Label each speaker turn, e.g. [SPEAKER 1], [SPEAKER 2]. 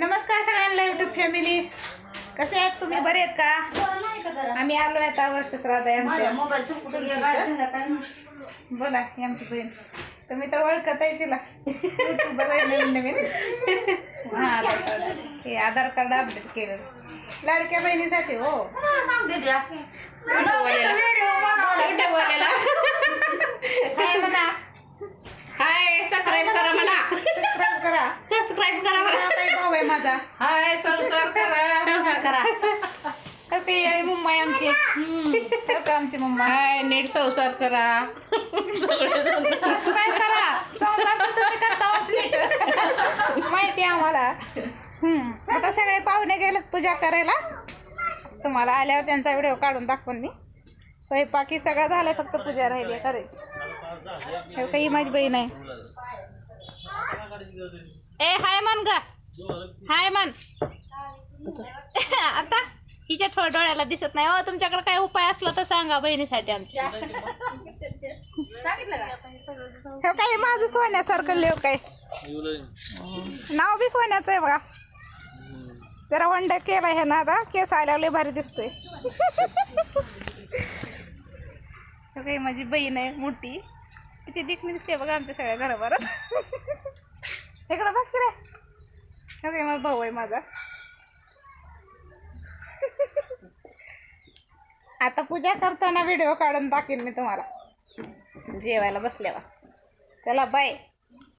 [SPEAKER 1] नमस्कार सगळ्यांना YouTube family, कसे आहेत तुम्ही? बरे आहेत का? आम्ही आलो आता वर्षश्राद्ध आहे आमच्या. बोला आमची बहीण, तुम्ही तर ओळखत आहे तिला, युट्यूबवर आहे नवीन नवीन. हां, हे आधार कार्ड अपडेट केलं लाडक्या बहिणीसाठी. हो काय म्हणा,
[SPEAKER 2] हाय, सबस्क्राईब करा मला.
[SPEAKER 1] सबस्क्राईब करा,
[SPEAKER 2] सबस्क्राईब करा मला.
[SPEAKER 1] काही भाऊ आहे माझा.
[SPEAKER 2] हाय, संसार करा. संसार करा.
[SPEAKER 1] ती आहे मुंबई आमची. आमची मुंबई.
[SPEAKER 2] हाय, नीट संसार करा.
[SPEAKER 1] सबस्क्राईब करा. संसार तर तुम्ही करताच नीट, माहिती आहे आम्हाला. आता सगळे पाहुणे गेलेत पूजा करायला. तुम्हाला आल्यावर त्यांचा व्हिडिओ काढून दाखवून मी. स्वयंपाकी सगळं झालं, फक्त पूजा राहिली आहे करायची. हे काही माझी बहीण आहे. ए हाय मन ग, हाय मन. आता हिच्या डोळ्याला दिसत नाही. हो, तुमच्याकडे काय उपाय असला तर सांगा बहिणीसाठी आमच्या. हे काय माझं सोन्यासारखं लेव काय, नाव बी सोन्याचं आहे बघा. जरा वंड केला हे ना, आता केस आल्यावर लय भारी दिसतोय. काही माझी बहीण आहे मोठी, किती दिखणी दिसते बघा आमच्या सगळ्या घराभरात. इकडं बघ रे, हे काही माझा भाऊ आहे माझा. आता पूजा करताना व्हिडिओ काढून टाकेन मी तुम्हाला जेवायला बसल्यावर. चला बाय.